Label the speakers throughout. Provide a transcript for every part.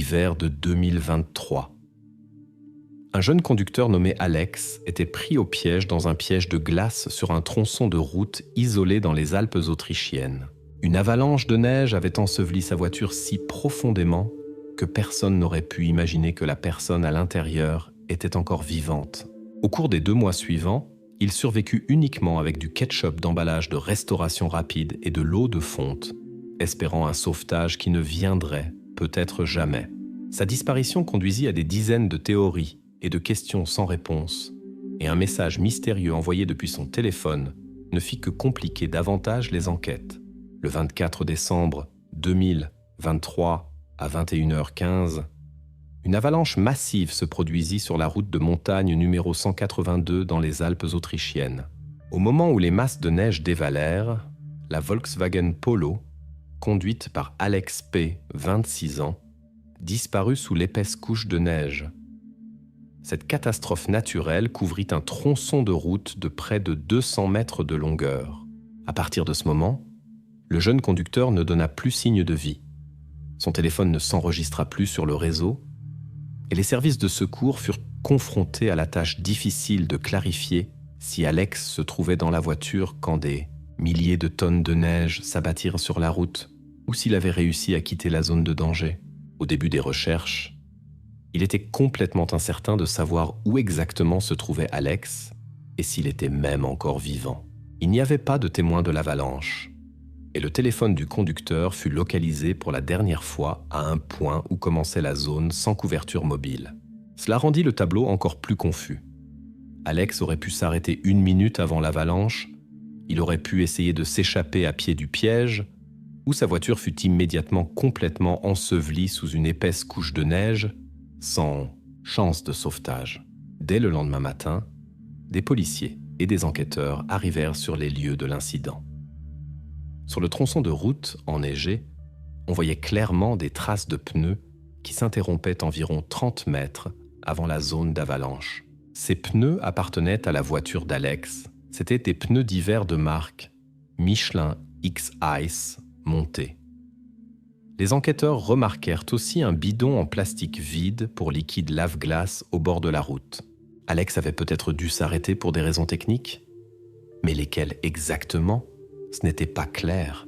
Speaker 1: d'hiver de 2023. Un jeune conducteur nommé Alex était pris au piège dans un piège de glace sur un tronçon de route isolé dans les Alpes autrichiennes. Une avalanche de neige avait enseveli sa voiture si profondément que personne n'aurait pu imaginer que la personne à l'intérieur était encore vivante. Au cours des 2 mois suivants, il survécut uniquement avec du ketchup d'emballage de restauration rapide et de l'eau de fonte, espérant un sauvetage qui ne viendrait peut-être jamais. Sa disparition conduisit à des dizaines de théories et de questions sans réponse, et un message mystérieux envoyé depuis son téléphone ne fit que compliquer davantage les enquêtes. Le 24 décembre 2023 à 21h15, une avalanche massive se produisit sur la route de montagne numéro 182 dans les Alpes autrichiennes. Au moment où les masses de neige dévalèrent, la Volkswagen Polo, conduite par Alex P., 26 ans, disparut sous l'épaisse couche de neige. Cette catastrophe naturelle couvrit un tronçon de route de près de 200 mètres de longueur. À partir de ce moment, le jeune conducteur ne donna plus signe de vie. Son téléphone ne s'enregistra plus sur le réseau, et les services de secours furent confrontés à la tâche difficile de clarifier si Alex se trouvait dans la voiture quand des milliers de tonnes de neige s'abattirent sur la route, ou s'il avait réussi à quitter la zone de danger. Au début des recherches, il était complètement incertain de savoir où exactement se trouvait Alex et s'il était même encore vivant. Il n'y avait pas de témoin de l'avalanche, et le téléphone du conducteur fut localisé pour la dernière fois à un point où commençait la zone sans couverture mobile. Cela rendit le tableau encore plus confus. Alex aurait pu s'arrêter 1 minute avant l'avalanche, il aurait pu essayer de s'échapper à pied du piège, ou sa voiture fut immédiatement complètement ensevelie sous une épaisse couche de neige, sans chance de sauvetage. Dès le lendemain matin, des policiers et des enquêteurs arrivèrent sur les lieux de l'incident. Sur le tronçon de route enneigé, on voyait clairement des traces de pneus qui s'interrompaient environ 30 mètres avant la zone d'avalanche. Ces pneus appartenaient à la voiture d'Alex. C'étaient des pneus d'hiver de marque Michelin X-Ice montés. Les enquêteurs remarquèrent aussi un bidon en plastique vide pour liquide lave-glace au bord de la route. Alex avait peut-être dû s'arrêter pour des raisons techniques, mais lesquelles exactement ? Ce n'était pas clair.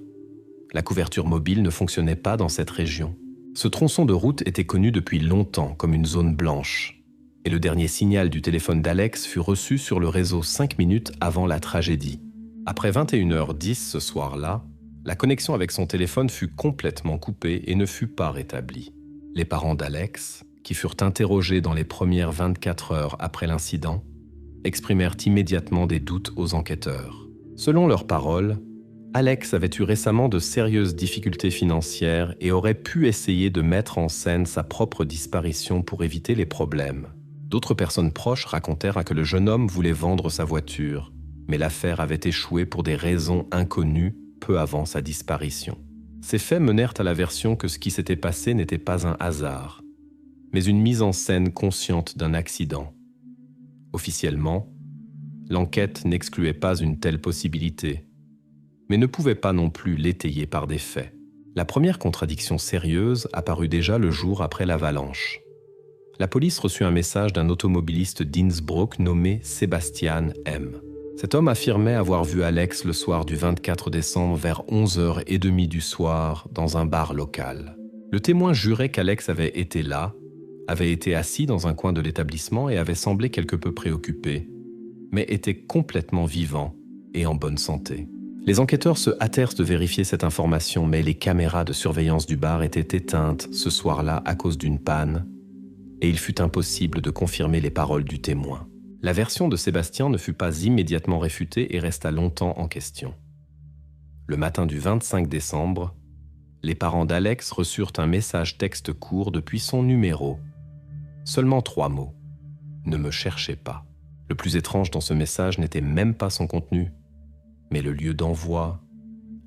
Speaker 1: La couverture mobile ne fonctionnait pas dans cette région. Ce tronçon de route était connu depuis longtemps comme une zone blanche, et le dernier signal du téléphone d'Alex fut reçu sur le réseau 5 minutes avant la tragédie. Après 21h10 ce soir-là, la connexion avec son téléphone fut complètement coupée et ne fut pas rétablie. Les parents d'Alex, qui furent interrogés dans les premières 24 heures après l'incident, exprimèrent immédiatement des doutes aux enquêteurs. Selon leurs paroles, Alex avait eu récemment de sérieuses difficultés financières et aurait pu essayer de mettre en scène sa propre disparition pour éviter les problèmes. D'autres personnes proches racontèrent que le jeune homme voulait vendre sa voiture, mais l'affaire avait échoué pour des raisons inconnues peu avant sa disparition. Ces faits menèrent à la version que ce qui s'était passé n'était pas un hasard, mais une mise en scène consciente d'un accident. Officiellement, l'enquête n'excluait pas une telle possibilité, mais ne pouvait pas non plus l'étayer par des faits. La première contradiction sérieuse apparut déjà le jour après l'avalanche. La police reçut un message d'un automobiliste d'Innsbruck nommé Sebastian M. Cet homme affirmait avoir vu Alex le soir du 24 décembre vers 11h30 du soir dans un bar local. Le témoin jurait qu'Alex avait été là, avait été assis dans un coin de l'établissement et avait semblé quelque peu préoccupé, mais était complètement vivant et en bonne santé. Les enquêteurs se hâtèrent de vérifier cette information, mais les caméras de surveillance du bar étaient éteintes ce soir-là à cause d'une panne, et il fut impossible de confirmer les paroles du témoin. La version de Sébastien ne fut pas immédiatement réfutée et resta longtemps en question. Le matin du 25 décembre, les parents d'Alex reçurent un message texte court depuis son numéro. Seulement 3 mots. « Ne me cherchez pas ». Le plus étrange dans ce message n'était même pas son contenu, mais le lieu d'envoi,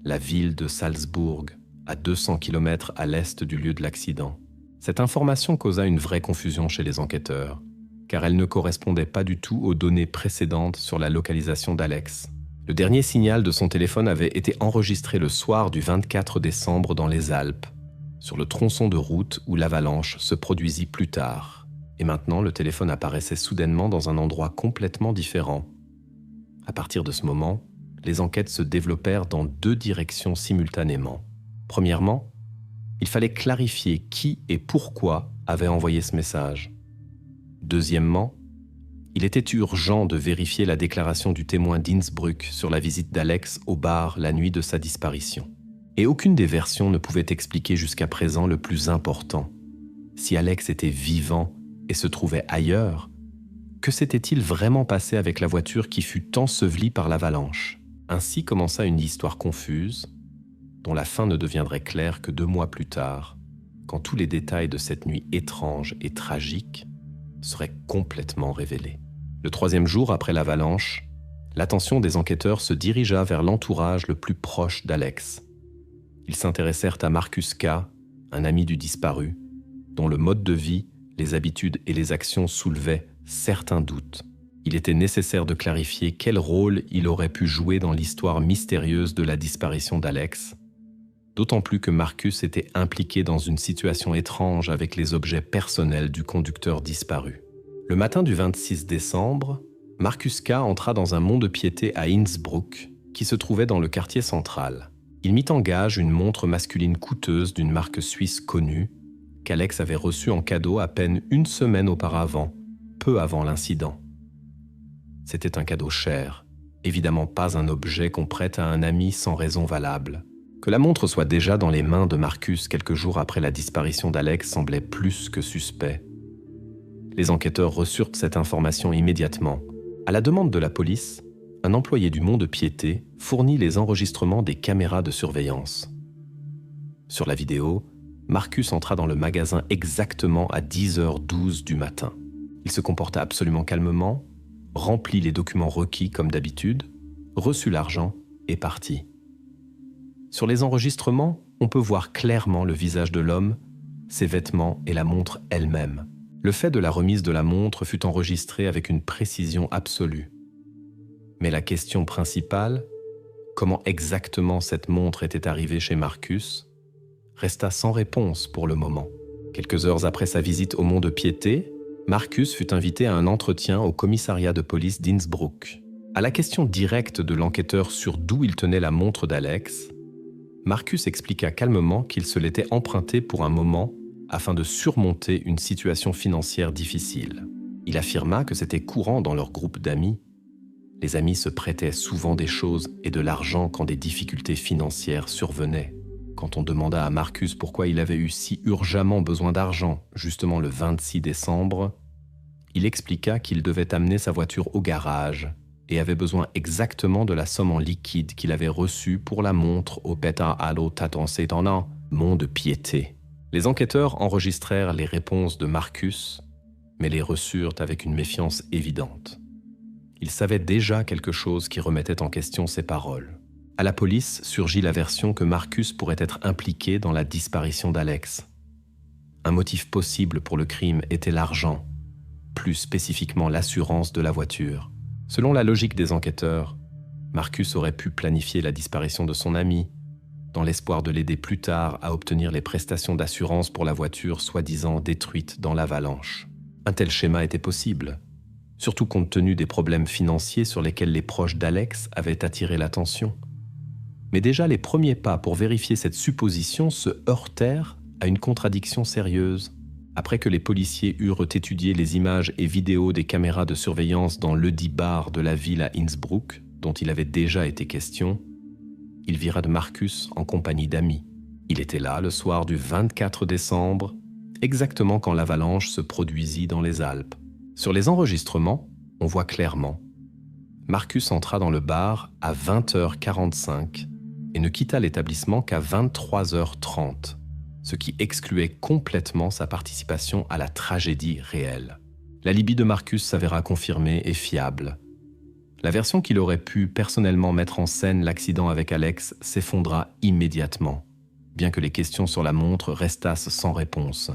Speaker 1: la ville de Salzbourg, à 200 km à l'est du lieu de l'accident. Cette information causa une vraie confusion chez les enquêteurs, car elle ne correspondait pas du tout aux données précédentes sur la localisation d'Alex. Le dernier signal de son téléphone avait été enregistré le soir du 24 décembre dans les Alpes, sur le tronçon de route où l'avalanche se produisit plus tard. Et maintenant, le téléphone apparaissait soudainement dans un endroit complètement différent. À partir de ce moment, les enquêtes se développèrent dans 2 directions simultanément. Premièrement, il fallait clarifier qui et pourquoi avait envoyé ce message. Deuxièmement, il était urgent de vérifier la déclaration du témoin d'Innsbruck sur la visite d'Alex au bar la nuit de sa disparition. Et aucune des versions ne pouvait expliquer jusqu'à présent le plus important. Si Alex était vivant et se trouvait ailleurs, que s'était-il vraiment passé avec la voiture qui fut ensevelie par l'avalanche ? Ainsi commença une histoire confuse, dont la fin ne deviendrait claire que 2 mois plus tard, quand tous les détails de cette nuit étrange et tragique seraient complètement révélés. Le 3e jour après l'avalanche, l'attention des enquêteurs se dirigea vers l'entourage le plus proche d'Alex. Ils s'intéressèrent à Marcus K., un ami du disparu, dont le mode de vie, les habitudes et les actions soulevaient certains doutes. Il était nécessaire de clarifier quel rôle il aurait pu jouer dans l'histoire mystérieuse de la disparition d'Alex, d'autant plus que Marcus était impliqué dans une situation étrange avec les objets personnels du conducteur disparu. Le matin du 26 décembre, Marcus K. entra dans un mont-de-piété à Innsbruck, qui se trouvait dans le quartier central. Il mit en gage une montre masculine coûteuse d'une marque suisse connue, qu'Alex avait reçue en cadeau à peine 1 semaine auparavant, peu avant l'incident. C'était un cadeau cher, évidemment pas un objet qu'on prête à un ami sans raison valable. Que la montre soit déjà dans les mains de Marcus quelques jours après la disparition d'Alex semblait plus que suspect. Les enquêteurs reçurent cette information immédiatement. À la demande de la police, un employé du mont-de-piété fournit les enregistrements des caméras de surveillance. Sur la vidéo, Marcus entra dans le magasin exactement à 10h12 du matin. Il se comporta absolument calmement, remplit les documents requis comme d'habitude, reçut l'argent et partit. Sur les enregistrements, on peut voir clairement le visage de l'homme, ses vêtements et la montre elle-même. Le fait de la remise de la montre fut enregistré avec une précision absolue. Mais la question principale, comment exactement cette montre était arrivée chez Marcus, resta sans réponse pour le moment. Quelques heures après sa visite au mont-de-piété, Marcus fut invité à un entretien au commissariat de police d'Innsbruck. À la question directe de l'enquêteur sur d'où il tenait la montre d'Alex, Marcus expliqua calmement qu'il se l'était empruntée pour un moment afin de surmonter une situation financière difficile. Il affirma que c'était courant dans leur groupe d'amis. Les amis se prêtaient souvent des choses et de l'argent quand des difficultés financières survenaient. Quand on demanda à Marcus pourquoi il avait eu si urgemment besoin d'argent, justement le 26 décembre, il expliqua qu'il devait amener sa voiture au garage et avait besoin exactement de la somme en liquide qu'il avait reçue pour la montre au Peter Allo Tatonsetana, mont-de-piété. Les enquêteurs enregistrèrent les réponses de Marcus, mais les reçurent avec une méfiance évidente. Ils savaient déjà quelque chose qui remettait en question ses paroles. À la police surgit la version que Marcus pourrait être impliqué dans la disparition d'Alex. Un motif possible pour le crime était l'argent, plus spécifiquement l'assurance de la voiture. Selon la logique des enquêteurs, Marcus aurait pu planifier la disparition de son ami, dans l'espoir de l'aider plus tard à obtenir les prestations d'assurance pour la voiture soi-disant détruite dans l'avalanche. Un tel schéma était possible, surtout compte tenu des problèmes financiers sur lesquels les proches d'Alex avaient attiré l'attention. Mais déjà les premiers pas pour vérifier cette supposition se heurtèrent à une contradiction sérieuse. Après que les policiers eurent étudié les images et vidéos des caméras de surveillance dans ledit bar de la ville à Innsbruck, dont il avait déjà été question, il vira de Marcus en compagnie d'amis. Il était là le soir du 24 décembre, exactement quand l'avalanche se produisit dans les Alpes. Sur les enregistrements, on voit clairement. Marcus entra dans le bar à 20h45 et ne quitta l'établissement qu'à 23h30, ce qui excluait complètement sa participation à la tragédie réelle. L'alibi de Marcus s'avéra confirmé et fiable. La version qu'il aurait pu personnellement mettre en scène l'accident avec Alex s'effondra immédiatement, bien que les questions sur la montre restassent sans réponse.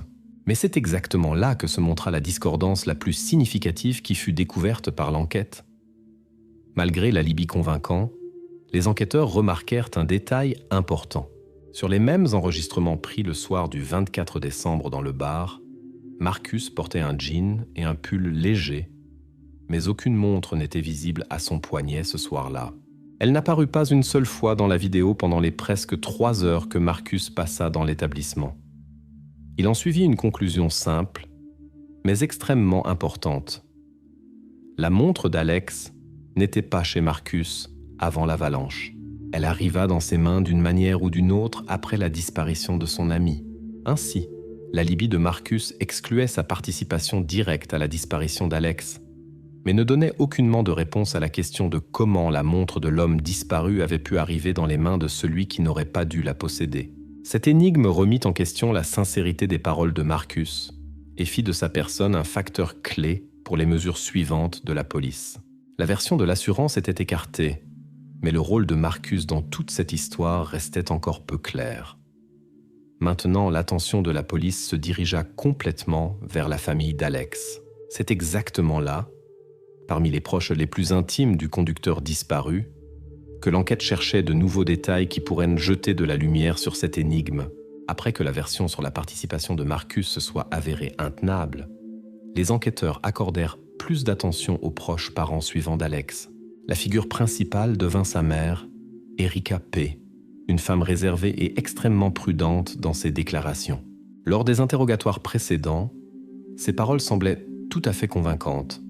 Speaker 1: Mais c'est exactement là que se montra la discordance la plus significative qui fut découverte par l'enquête. Malgré l'alibi convaincant, les enquêteurs remarquèrent un détail important. Sur les mêmes enregistrements pris le soir du 24 décembre dans le bar, Marcus portait un jean et un pull léger, mais aucune montre n'était visible à son poignet ce soir-là. Elle n'apparut pas une seule fois dans la vidéo pendant les presque 3 heures que Marcus passa dans l'établissement. Il en suivit une conclusion simple, mais extrêmement importante. La montre d'Alex n'était pas chez Marcus avant l'avalanche. Elle arriva dans ses mains d'une manière ou d'une autre après la disparition de son ami. Ainsi, l'alibi de Marcus excluait sa participation directe à la disparition d'Alex, mais ne donnait aucunement de réponse à la question de comment la montre de l'homme disparu avait pu arriver dans les mains de celui qui n'aurait pas dû la posséder. Cette énigme remit en question la sincérité des paroles de Marcus et fit de sa personne un facteur clé pour les mesures suivantes de la police. La version de l'assurance était écartée, mais le rôle de Marcus dans toute cette histoire restait encore peu clair. Maintenant, l'attention de la police se dirigea complètement vers la famille d'Alex. C'est exactement là, parmi les proches les plus intimes du conducteur disparu, que l'enquête cherchait de nouveaux détails qui pourraient jeter de la lumière sur cette énigme. Après que la version sur la participation de Marcus se soit avérée intenable, les enquêteurs accordèrent plus d'attention aux proches parents suivants d'Alex. La figure principale devint sa mère, Erika P., une femme réservée et extrêmement prudente dans ses déclarations. Lors des interrogatoires précédents, ses paroles semblaient tout à fait convaincantes.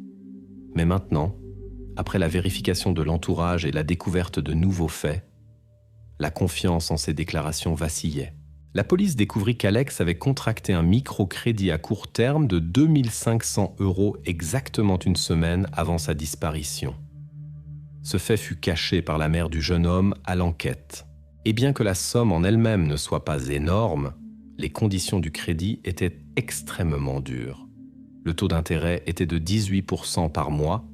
Speaker 1: Mais maintenant, après la vérification de l'entourage et la découverte de nouveaux faits, la confiance en ses déclarations vacillait. La police découvrit qu'Alex avait contracté un microcrédit à court terme de 2 500 € exactement une semaine avant sa disparition. Ce fait fut caché par la mère du jeune homme à l'enquête. Et bien que la somme en elle-même ne soit pas énorme, les conditions du crédit étaient extrêmement dures. Le taux d'intérêt était de 18% par mois,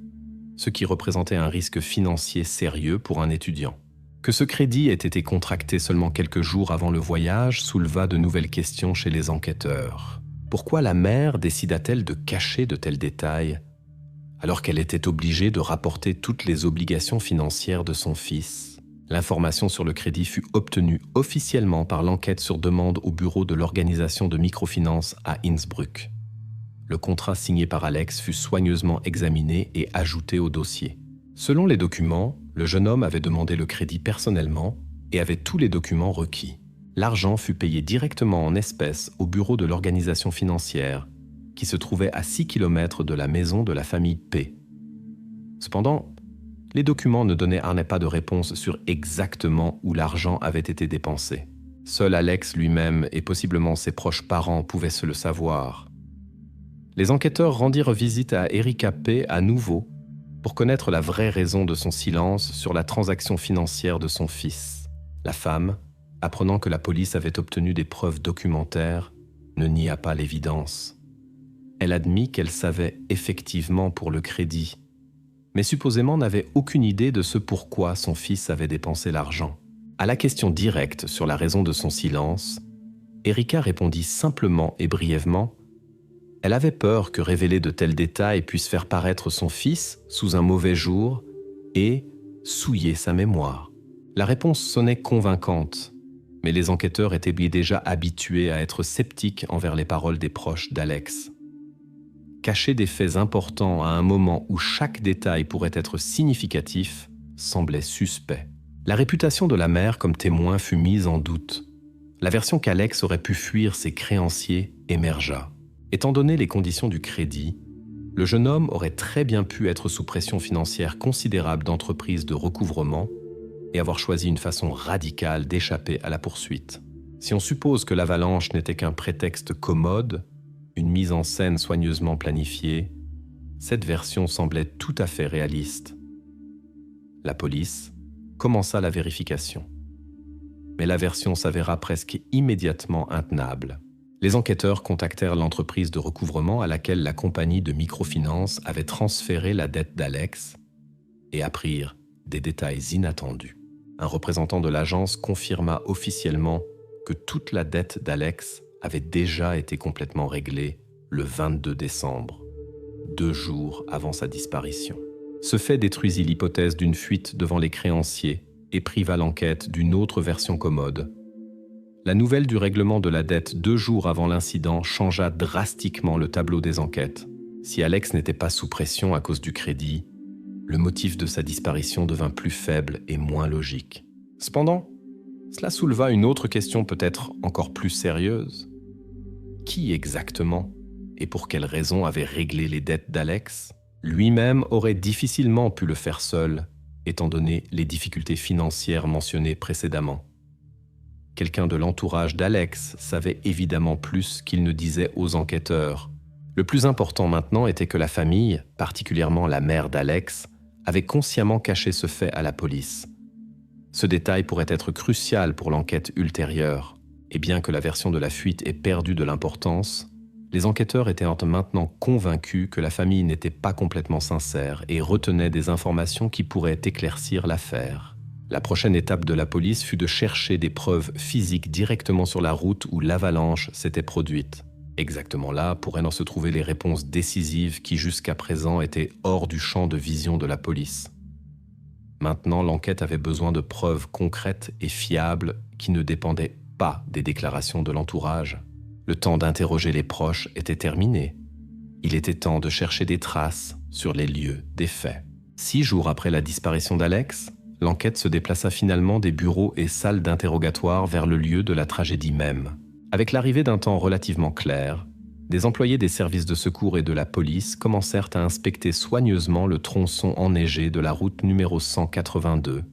Speaker 1: ce qui représentait un risque financier sérieux pour un étudiant. Que ce crédit ait été contracté seulement quelques jours avant le voyage souleva de nouvelles questions chez les enquêteurs. Pourquoi la mère décida-t-elle de cacher de tels détails, alors qu'elle était obligée de rapporter toutes les obligations financières de son fils? L'information sur le crédit fut obtenue officiellement par l'enquête sur demande au bureau de l'organisation de microfinance à Innsbruck. Le contrat signé par Alex fut soigneusement examiné et ajouté au dossier. Selon les documents, le jeune homme avait demandé le crédit personnellement et avait tous les documents requis. L'argent fut payé directement en espèces au bureau de l'organisation financière, qui se trouvait à 6 km de la maison de la famille P. Cependant, les documents ne donnaient pas de réponse sur exactement où l'argent avait été dépensé. Seul Alex lui-même et possiblement ses proches parents pouvaient se le savoir. Les enquêteurs rendirent visite à Erika P. à nouveau pour connaître la vraie raison de son silence sur la transaction financière de son fils. La femme, apprenant que la police avait obtenu des preuves documentaires, ne nia pas l'évidence. Elle admit qu'elle savait effectivement pour le crédit, mais supposément n'avait aucune idée de ce pourquoi son fils avait dépensé l'argent. À la question directe sur la raison de son silence, Erika répondit simplement et brièvement. Elle avait peur que révéler de tels détails puisse faire paraître son fils sous un mauvais jour et souiller sa mémoire. La réponse sonnait convaincante, mais les enquêteurs étaient déjà habitués à être sceptiques envers les paroles des proches d'Alex. Cacher des faits importants à un moment où chaque détail pourrait être significatif semblait suspect. La réputation de la mère comme témoin fut mise en doute. La version qu'Alex aurait pu fuir ses créanciers émergea. Étant donné les conditions du crédit, le jeune homme aurait très bien pu être sous pression financière considérable d'entreprises de recouvrement et avoir choisi une façon radicale d'échapper à la poursuite. Si on suppose que l'avalanche n'était qu'un prétexte commode, une mise en scène soigneusement planifiée, cette version semblait tout à fait réaliste. La police commença la vérification. Mais la version s'avéra presque immédiatement intenable. Les enquêteurs contactèrent l'entreprise de recouvrement à laquelle la compagnie de microfinance avait transféré la dette d'Alex et apprirent des détails inattendus. Un représentant de l'agence confirma officiellement que toute la dette d'Alex avait déjà été complètement réglée le 22 décembre, 2 jours avant sa disparition. Ce fait détruisit l'hypothèse d'une fuite devant les créanciers et priva l'enquête d'une autre version commode. La nouvelle du règlement de la dette 2 jours avant l'incident changea drastiquement le tableau des enquêtes. Si Alex n'était pas sous pression à cause du crédit, le motif de sa disparition devint plus faible et moins logique. Cependant, cela souleva une autre question peut-être encore plus sérieuse. Qui exactement et pour quelles raisons avait réglé les dettes d'Alex ? Lui-même aurait difficilement pu le faire seul, étant donné les difficultés financières mentionnées précédemment. Quelqu'un de l'entourage d'Alex savait évidemment plus qu'il ne disait aux enquêteurs. Le plus important maintenant était que la famille, particulièrement la mère d'Alex, avait consciemment caché ce fait à la police. Ce détail pourrait être crucial pour l'enquête ultérieure, et bien que la version de la fuite ait perdu de l'importance, les enquêteurs étaient maintenant convaincus que la famille n'était pas complètement sincère et retenait des informations qui pourraient éclaircir l'affaire. La prochaine étape de la police fut de chercher des preuves physiques directement sur la route où l'avalanche s'était produite. Exactement là pourraient se trouver les réponses décisives qui jusqu'à présent étaient hors du champ de vision de la police. Maintenant, l'enquête avait besoin de preuves concrètes et fiables qui ne dépendaient pas des déclarations de l'entourage. Le temps d'interroger les proches était terminé. Il était temps de chercher des traces sur les lieux des faits. 6 jours après la disparition d'Alex, l'enquête se déplaça finalement des bureaux et salles d'interrogatoire vers le lieu de la tragédie même. Avec l'arrivée d'un temps relativement clair, des employés des services de secours et de la police commencèrent à inspecter soigneusement le tronçon enneigé de la route numéro 182,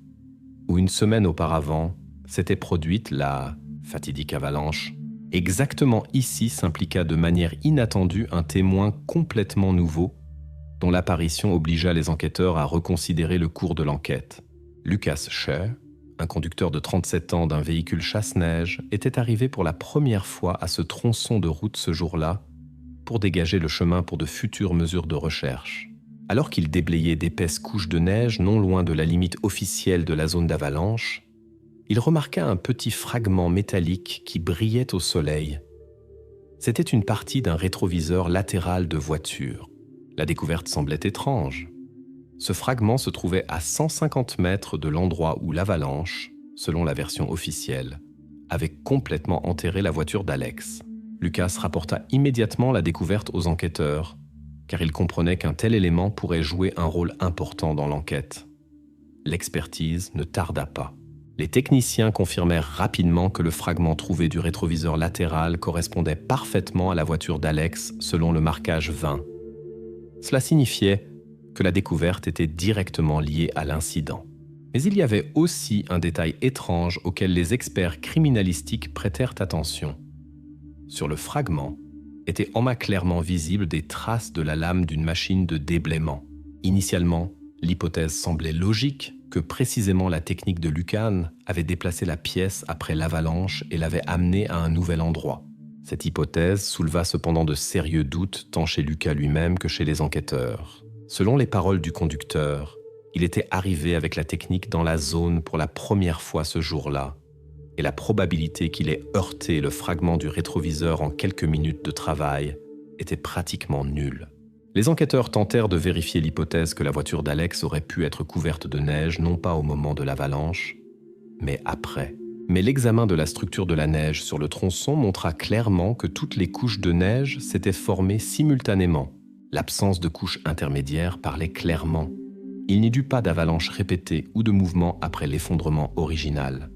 Speaker 1: où une semaine auparavant s'était produite la fatidique avalanche. Exactement ici s'impliqua de manière inattendue un témoin complètement nouveau, dont l'apparition obligea les enquêteurs à reconsidérer le cours de l'enquête. Lucas Shea, un conducteur de 37 ans d'un véhicule chasse-neige, était arrivé pour la première fois à ce tronçon de route ce jour-là pour dégager le chemin pour de futures mesures de recherche. Alors qu'il déblayait d'épaisses couches de neige non loin de la limite officielle de la zone d'avalanche, il remarqua un petit fragment métallique qui brillait au soleil. C'était une partie d'un rétroviseur latéral de voiture. La découverte semblait étrange. Ce fragment se trouvait à 150 mètres de l'endroit où l'avalanche, selon la version officielle, avait complètement enterré la voiture d'Alex. Lucas rapporta immédiatement la découverte aux enquêteurs, car il comprenait qu'un tel élément pourrait jouer un rôle important dans l'enquête. L'expertise ne tarda pas. Les techniciens confirmèrent rapidement que le fragment trouvé du rétroviseur latéral correspondait parfaitement à la voiture d'Alex selon le marquage 20. Cela signifiait que la découverte était directement liée à l'incident. Mais il y avait aussi un détail étrange auquel les experts criminalistiques prêtèrent attention. Sur le fragment étaient en main clairement visibles des traces de la lame d'une machine de déblaiement. Initialement, l'hypothèse semblait logique que précisément la technique de Lucan avait déplacé la pièce après l'avalanche et l'avait amenée à un nouvel endroit. Cette hypothèse souleva cependant de sérieux doutes tant chez Lucas lui-même que chez les enquêteurs. Selon les paroles du conducteur, il était arrivé avec la technique dans la zone pour la première fois ce jour-là, et la probabilité qu'il ait heurté le fragment du rétroviseur en quelques minutes de travail était pratiquement nulle. Les enquêteurs tentèrent de vérifier l'hypothèse que la voiture d'Alex aurait pu être couverte de neige, non pas au moment de l'avalanche, mais après. Mais l'examen de la structure de la neige sur le tronçon montra clairement que toutes les couches de neige s'étaient formées simultanément. L'absence de couches intermédiaires parlait clairement. Il n'y eut pas d'avalanche répétée ou de mouvement après l'effondrement original.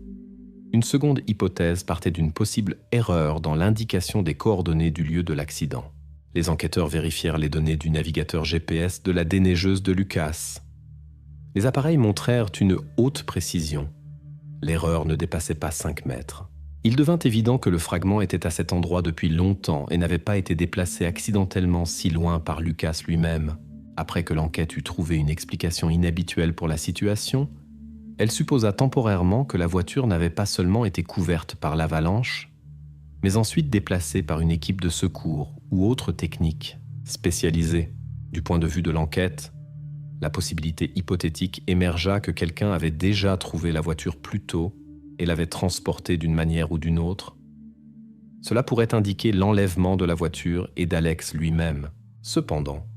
Speaker 1: Une seconde hypothèse partait d'une possible erreur dans l'indication des coordonnées du lieu de l'accident. Les enquêteurs vérifièrent les données du navigateur GPS de la déneigeuse de Lucas. Les appareils montrèrent une haute précision. L'erreur ne dépassait pas 5 mètres. Il devint évident que le fragment était à cet endroit depuis longtemps et n'avait pas été déplacé accidentellement si loin par Lucas lui-même. Après que l'enquête eut trouvé une explication inhabituelle pour la situation, elle supposa temporairement que la voiture n'avait pas seulement été couverte par l'avalanche, mais ensuite déplacée par une équipe de secours ou autre technique spécialisée. Du point de vue de l'enquête, la possibilité hypothétique émergea que quelqu'un avait déjà trouvé la voiture plus tôt et l'avait transportée d'une manière ou d'une autre. Cela pourrait indiquer l'enlèvement de la voiture et d'Alex lui-même. Cependant,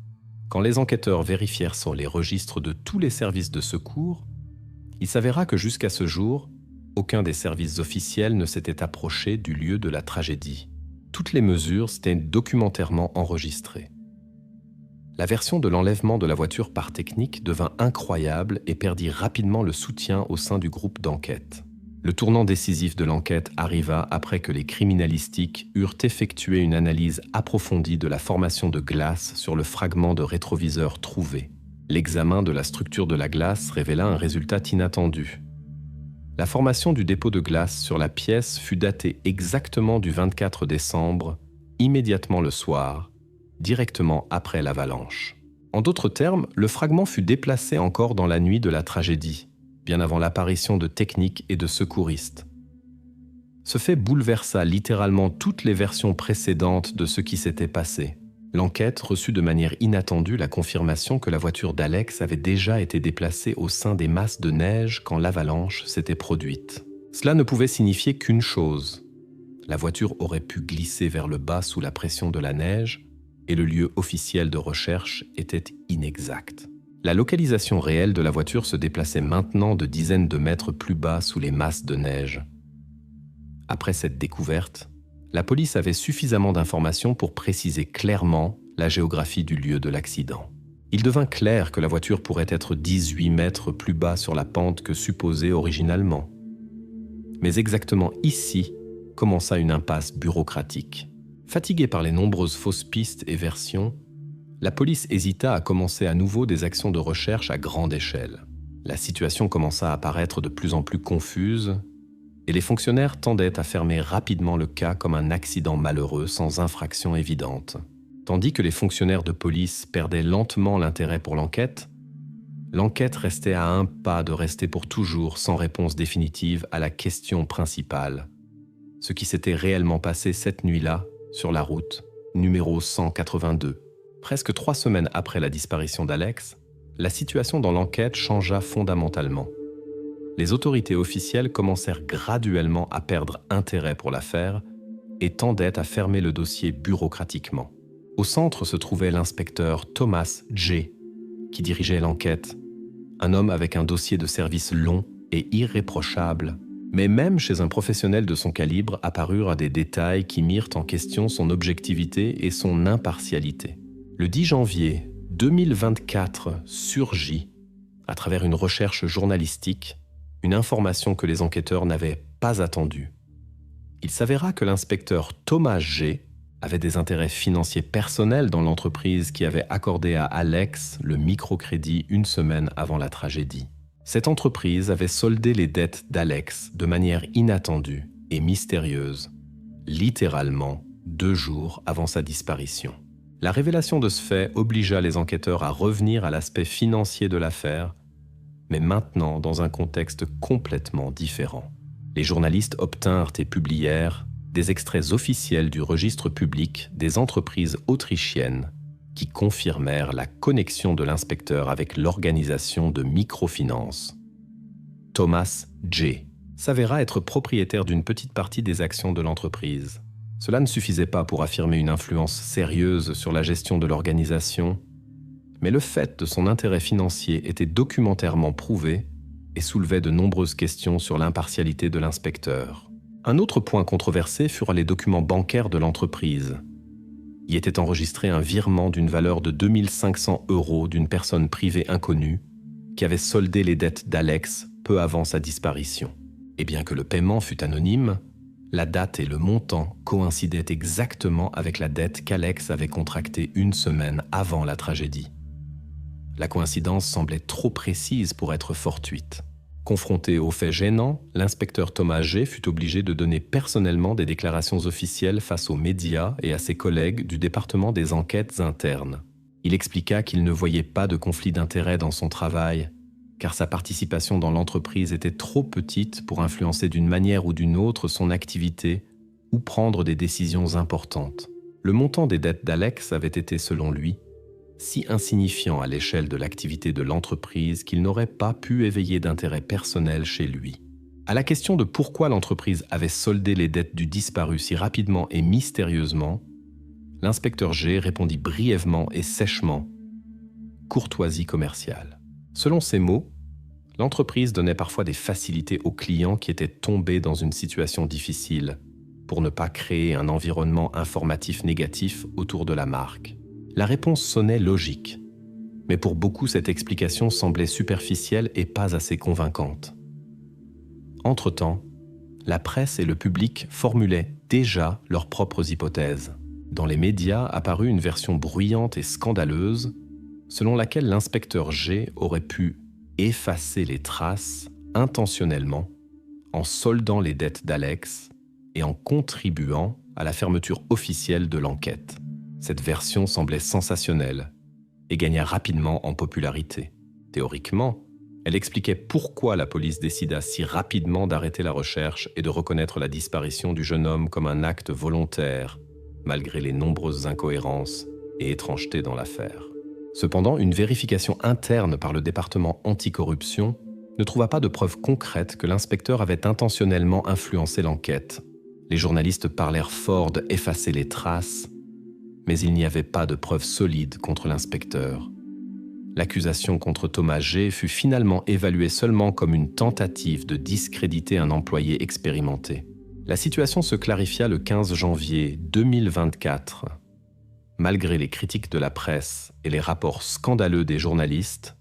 Speaker 1: quand les enquêteurs vérifièrent sur les registres de tous les services de secours, il s'avéra que jusqu'à ce jour, aucun des services officiels ne s'était approché du lieu de la tragédie. Toutes les mesures s'étaient documentairement enregistrées. La version de l'enlèvement de la voiture par technique devint incroyable et perdit rapidement le soutien au sein du groupe d'enquête. Le tournant décisif de l'enquête arriva après que les criminalistiques eurent effectué une analyse approfondie de la formation de glace sur le fragment de rétroviseur trouvé. L'examen de la structure de la glace révéla un résultat inattendu. La formation du dépôt de glace sur la pièce fut datée exactement du 24 décembre, immédiatement le soir, directement après l'avalanche. En d'autres termes, le fragment fut déplacé encore dans la nuit de la tragédie, bien avant l'apparition de techniques et de secouristes. Ce fait bouleversa littéralement toutes les versions précédentes de ce qui s'était passé. L'enquête reçut de manière inattendue la confirmation que la voiture d'Alex avait déjà été déplacée au sein des masses de neige quand l'avalanche s'était produite. Cela ne pouvait signifier qu'une chose. La voiture aurait pu glisser vers le bas sous la pression de la neige et le lieu officiel de recherche était inexact. La localisation réelle de la voiture se déplaçait maintenant de dizaines de mètres plus bas sous les masses de neige. Après cette découverte, la police avait suffisamment d'informations pour préciser clairement la géographie du lieu de l'accident. Il devint clair que la voiture pourrait être 18 mètres plus bas sur la pente que supposé originalement. Mais exactement ici commença une impasse bureaucratique. Fatiguée par les nombreuses fausses pistes et versions, la police hésita à commencer à nouveau des actions de recherche à grande échelle. La situation commença à paraître de plus en plus confuse et les fonctionnaires tendaient à fermer rapidement le cas comme un accident malheureux sans infraction évidente. Tandis que les fonctionnaires de police perdaient lentement l'intérêt pour l'enquête restait à un pas de rester pour toujours sans réponse définitive à la question principale. Ce qui s'était réellement passé cette nuit-là sur la route numéro 182. Presque 3 semaines après la disparition d'Alex, la situation dans l'enquête changea fondamentalement. Les autorités officielles commencèrent graduellement à perdre intérêt pour l'affaire et tendaient à fermer le dossier bureaucratiquement. Au centre se trouvait l'inspecteur Thomas J., qui dirigeait l'enquête, un homme avec un dossier de service long et irréprochable. Mais même chez un professionnel de son calibre apparurent des détails qui mirent en question son objectivité et son impartialité. Le 10 janvier 2024 surgit, à travers une recherche journalistique, une information que les enquêteurs n'avaient pas attendue. Il s'avéra que l'inspecteur Thomas G. avait des intérêts financiers personnels dans l'entreprise qui avait accordé à Alex le microcrédit une semaine avant la tragédie. Cette entreprise avait soldé les dettes d'Alex de manière inattendue et mystérieuse, littéralement 2 jours avant sa disparition. La révélation de ce fait obligea les enquêteurs à revenir à l'aspect financier de l'affaire, mais maintenant dans un contexte complètement différent. Les journalistes obtinrent et publièrent des extraits officiels du registre public des entreprises autrichiennes qui confirmèrent la connexion de l'inspecteur avec l'organisation de microfinance. Thomas J. s'avéra être propriétaire d'une petite partie des actions de l'entreprise. Cela ne suffisait pas pour affirmer une influence sérieuse sur la gestion de l'organisation, mais le fait de son intérêt financier était documentairement prouvé et soulevait de nombreuses questions sur l'impartialité de l'inspecteur. Un autre point controversé furent les documents bancaires de l'entreprise. Y était enregistré un virement d'une valeur de 2 500 € d'une personne privée inconnue qui avait soldé les dettes d'Alex peu avant sa disparition. Et bien que le paiement fût anonyme, la date et le montant coïncidaient exactement avec la dette qu'Alex avait contractée 1 semaine avant la tragédie. La coïncidence semblait trop précise pour être fortuite. Confronté aux faits gênants, l'inspecteur Thomas G. fut obligé de donner personnellement des déclarations officielles face aux médias et à ses collègues du département des enquêtes internes. Il expliqua qu'il ne voyait pas de conflit d'intérêts dans son travail, car sa participation dans l'entreprise était trop petite pour influencer d'une manière ou d'une autre son activité ou prendre des décisions importantes. Le montant des dettes d'Alex avait été, selon lui, si insignifiant à l'échelle de l'activité de l'entreprise qu'il n'aurait pas pu éveiller d'intérêt personnel chez lui. À la question de pourquoi l'entreprise avait soldé les dettes du disparu si rapidement et mystérieusement, l'inspecteur G répondit brièvement et sèchement « courtoisie commerciale ». Selon ses mots, L'entreprise donnait parfois des facilités aux clients qui étaient tombés dans une situation difficile pour ne pas créer un environnement informatif négatif autour de la marque. La réponse sonnait logique, mais pour beaucoup cette explication semblait superficielle et pas assez convaincante. Entre-temps, la presse et le public formulaient déjà leurs propres hypothèses. Dans les médias apparut une version bruyante et scandaleuse selon laquelle l'inspecteur G aurait pu effacer les traces intentionnellement en soldant les dettes d'Alex et en contribuant à la fermeture officielle de l'enquête. Cette version semblait sensationnelle et gagna rapidement en popularité. Théoriquement, elle expliquait pourquoi la police décida si rapidement d'arrêter la recherche et de reconnaître la disparition du jeune homme comme un acte volontaire, malgré les nombreuses incohérences et étrangetés dans l'affaire. Cependant, une vérification interne par le département anticorruption ne trouva pas de preuves concrètes que l'inspecteur avait intentionnellement influencé l'enquête. Les journalistes parlèrent fort d'effacer les traces, mais il n'y avait pas de preuves solides contre l'inspecteur. L'accusation contre Thomas G fut finalement évaluée seulement comme une tentative de discréditer un employé expérimenté. La situation se clarifia le 15 janvier 2024. Malgré les critiques de la presse et les rapports scandaleux des journalistes,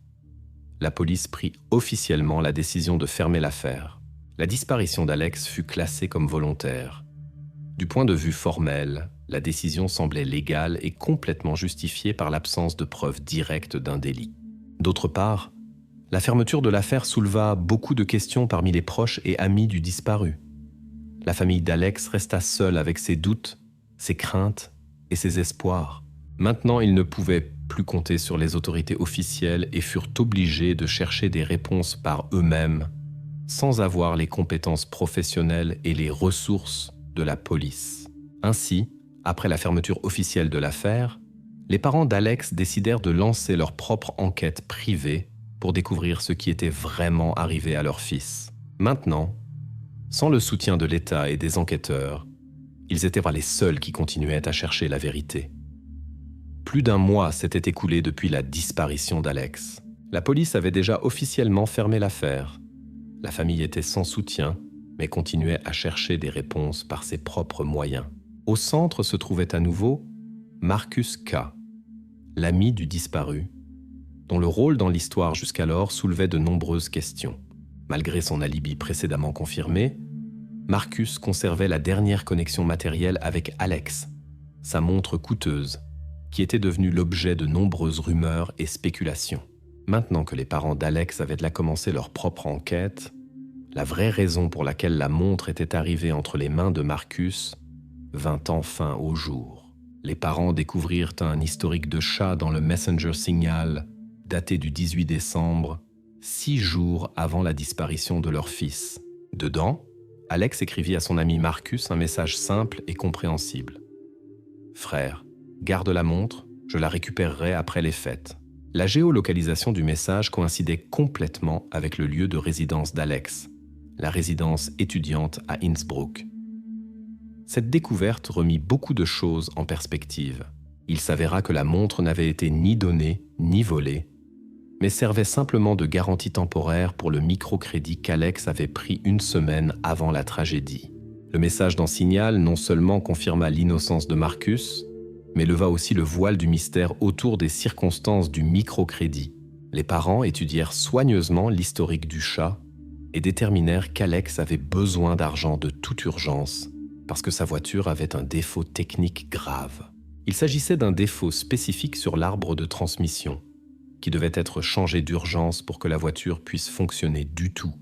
Speaker 1: la police prit officiellement la décision de fermer l'affaire. La disparition d'Alex fut classée comme volontaire. Du point de vue formel, la décision semblait légale et complètement justifiée par l'absence de preuves directes d'un délit. D'autre part, la fermeture de l'affaire souleva beaucoup de questions parmi les proches et amis du disparu. La famille d'Alex resta seule avec ses doutes, ses craintes et ses espoirs. Maintenant, ils ne pouvaient plus compter sur les autorités officielles et furent obligés de chercher des réponses par eux-mêmes, sans avoir les compétences professionnelles et les ressources de la police. Ainsi, après la fermeture officielle de l'affaire, les parents d'Alex décidèrent de lancer leur propre enquête privée pour découvrir ce qui était vraiment arrivé à leur fils. Maintenant, sans le soutien de l'État et des enquêteurs, ils étaient pas les seuls qui continuaient à chercher la vérité. Plus d'un mois s'était écoulé depuis la disparition d'Alex. La police avait déjà officiellement fermé l'affaire. La famille était sans soutien, mais continuait à chercher des réponses par ses propres moyens. Au centre se trouvait à nouveau Marcus K., l'ami du disparu, dont le rôle dans l'histoire jusqu'alors soulevait de nombreuses questions. Malgré son alibi précédemment confirmé, Marcus conservait la dernière connexion matérielle avec Alex, sa montre coûteuse, qui était devenue l'objet de nombreuses rumeurs et spéculations. Maintenant que les parents d'Alex avaient commencé leur propre enquête, la vraie raison pour laquelle la montre était arrivée entre les mains de Marcus vint enfin au jour. Les parents découvrirent un historique de chat dans le Messenger Signal, daté du 18 décembre, 6 jours avant la disparition de leur fils. Dedans, Alex écrivit à son ami Marcus un message simple et compréhensible. « Frère, garde la montre, je la récupérerai après les fêtes. » La géolocalisation du message coïncidait complètement avec le lieu de résidence d'Alex, la résidence étudiante à Innsbruck. Cette découverte remit beaucoup de choses en perspective. Il s'avéra que la montre n'avait été ni donnée ni volée, mais servait simplement de garantie temporaire pour le microcrédit qu'Alex avait pris une semaine avant la tragédie. Le message dans Signal non seulement confirma l'innocence de Marcus, mais leva aussi le voile du mystère autour des circonstances du microcrédit. Les parents étudièrent soigneusement l'historique du chat et déterminèrent qu'Alex avait besoin d'argent de toute urgence parce que sa voiture avait un défaut technique grave. Il s'agissait d'un défaut spécifique sur l'arbre de transmission, qui devait être changé d'urgence pour que la voiture puisse fonctionner du tout.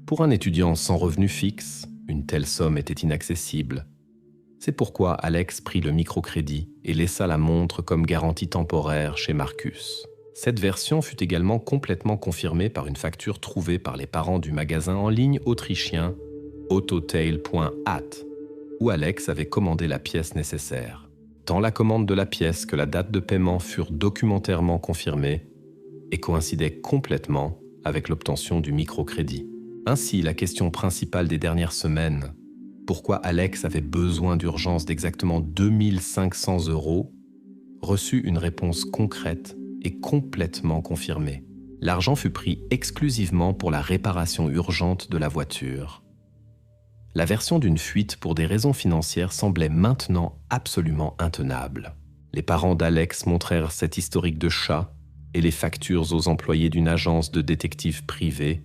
Speaker 1: Pour un étudiant sans revenu fixe, une telle somme était inaccessible. C'est pourquoi Alex prit le microcrédit et laissa la montre comme garantie temporaire chez Marcus. Cette version fut également complètement confirmée par une facture trouvée par les parents du magasin en ligne autrichien autotail.at, où Alex avait commandé la pièce nécessaire. Tant la commande de la pièce que la date de paiement furent documentairement confirmées et coïncidaient complètement avec l'obtention du microcrédit. Ainsi, la question principale des dernières semaines, pourquoi Alex avait besoin d'urgence d'exactement 2500 €, reçut une réponse concrète et complètement confirmée. L'argent fut pris exclusivement pour la réparation urgente de la voiture. La version d'une fuite pour des raisons financières semblait maintenant absolument intenable. Les parents d'Alex montrèrent cet historique de chat et les factures aux employés d'une agence de détectives privés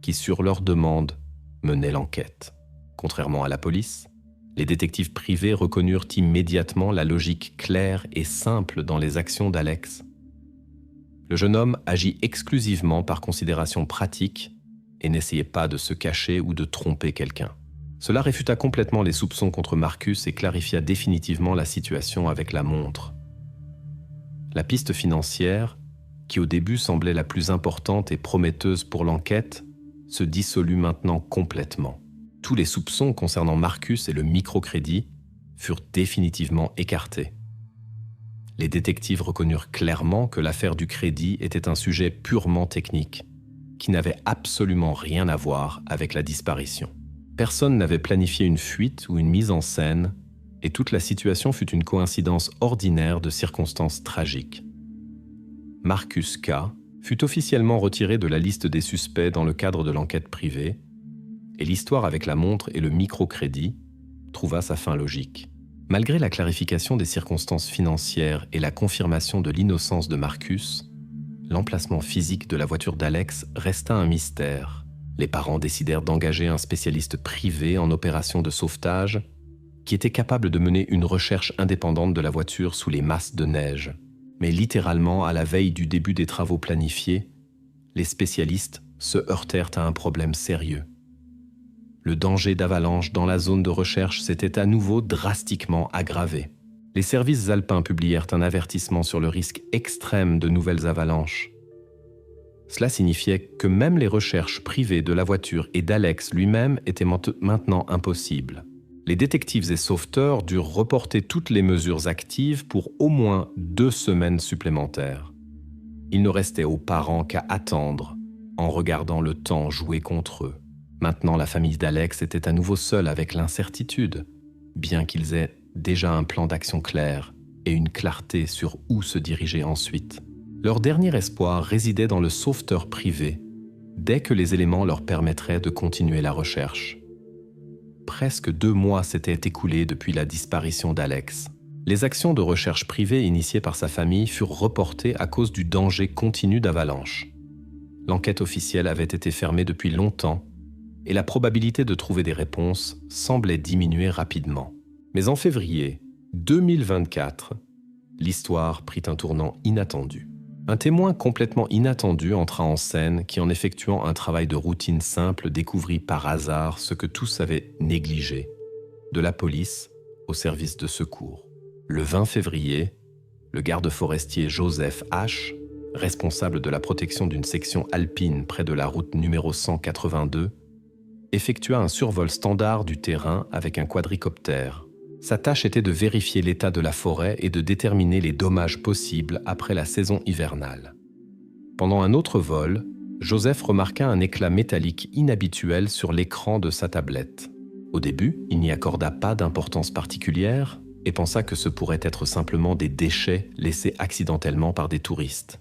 Speaker 1: qui, sur leur demande, menaient l'enquête. Contrairement à la police, les détectives privés reconnurent immédiatement la logique claire et simple dans les actions d'Alex. Le jeune homme agit exclusivement par considération pratique et n'essayait pas de se cacher ou de tromper quelqu'un. Cela réfuta complètement les soupçons contre Marcus et clarifia définitivement la situation avec la montre. La piste financière, qui au début semblait la plus importante et prometteuse pour l'enquête, se dissolut maintenant complètement. Tous les soupçons concernant Marcus et le microcrédit furent définitivement écartés. Les détectives reconnurent clairement que l'affaire du crédit était un sujet purement technique, qui n'avait absolument rien à voir avec la disparition. Personne n'avait planifié une fuite ou une mise en scène, et toute la situation fut une coïncidence ordinaire de circonstances tragiques. Marcus K. fut officiellement retiré de la liste des suspects dans le cadre de l'enquête privée, et l'histoire avec la montre et le microcrédit trouva sa fin logique. Malgré la clarification des circonstances financières et la confirmation de l'innocence de Marcus, l'emplacement physique de la voiture d'Alex resta un mystère. Les parents décidèrent d'engager un spécialiste privé en opération de sauvetage qui était capable de mener une recherche indépendante de la voiture sous les masses de neige. Mais littéralement, à la veille du début des travaux planifiés, les spécialistes se heurtèrent à un problème sérieux. Le danger d'avalanche dans la zone de recherche s'était à nouveau drastiquement aggravé. Les services alpins publièrent un avertissement sur le risque extrême de nouvelles avalanches. Cela signifiait que même les recherches privées de la voiture et d'Alex lui-même étaient maintenant impossibles. Les détectives et sauveteurs durent reporter toutes les mesures actives pour au moins 2 semaines supplémentaires. Il ne restait aux parents qu'à attendre, en regardant le temps jouer contre eux. Maintenant, la famille d'Alex était à nouveau seule avec l'incertitude, bien qu'ils aient déjà un plan d'action clair et une clarté sur où se diriger ensuite. Leur dernier espoir résidait dans le sauveteur privé, dès que les éléments leur permettraient de continuer la recherche. Presque 2 mois s'étaient écoulés depuis la disparition d'Alex. Les actions de recherche privée initiées par sa famille furent reportées à cause du danger continu d'avalanche. L'enquête officielle avait été fermée depuis longtemps et la probabilité de trouver des réponses semblait diminuer rapidement. Mais en février 2024, l'histoire prit un tournant inattendu. Un témoin complètement inattendu entra en scène qui, en effectuant un travail de routine simple, découvrit par hasard ce que tous avaient négligé, de la police au service de secours. Le 20 février, le garde forestier Joseph H., responsable de la protection d'une section alpine près de la route numéro 182, effectua un survol standard du terrain avec un quadricoptère. Sa tâche était de vérifier l'état de la forêt et de déterminer les dommages possibles après la saison hivernale. Pendant un autre vol, Joseph remarqua un éclat métallique inhabituel sur l'écran de sa tablette. Au début, il n'y accorda pas d'importance particulière et pensa que ce pourrait être simplement des déchets laissés accidentellement par des touristes.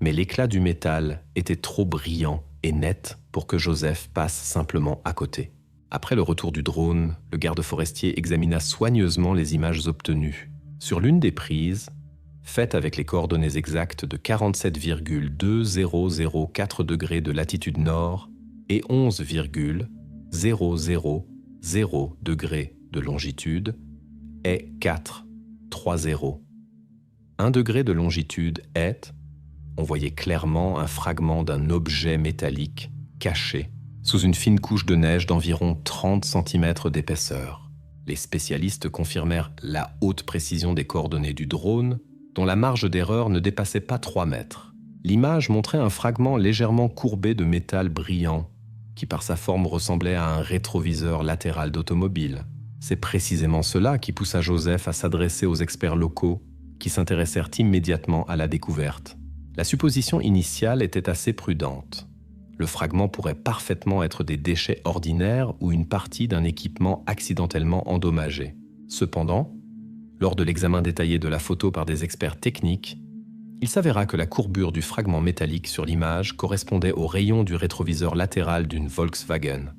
Speaker 1: Mais l'éclat du métal était trop brillant et net pour que Joseph passe simplement à côté. Après le retour du drone, le garde forestier examina soigneusement les images obtenues. Sur l'une des prises, faite avec les coordonnées exactes de 47,2004 degrés de latitude nord et 11,000 degrés de longitude, est 4,30. 1 degré de longitude est, on voyait clairement un fragment d'un objet métallique caché sous une fine couche de neige d'environ 30 cm d'épaisseur. Les spécialistes confirmèrent la haute précision des coordonnées du drone, dont la marge d'erreur ne dépassait pas 3 mètres. L'image montrait un fragment légèrement courbé de métal brillant, qui par sa forme ressemblait à un rétroviseur latéral d'automobile. C'est précisément cela qui poussa Joseph à s'adresser aux experts locaux, qui s'intéressèrent immédiatement à la découverte. La supposition initiale était assez prudente. Le fragment pourrait parfaitement être des déchets ordinaires ou une partie d'un équipement accidentellement endommagé. Cependant, lors de l'examen détaillé de la photo par des experts techniques, Il s'avéra que la courbure du fragment métallique sur l'image correspondait au rayon du rétroviseur latéral d'une Volkswagen.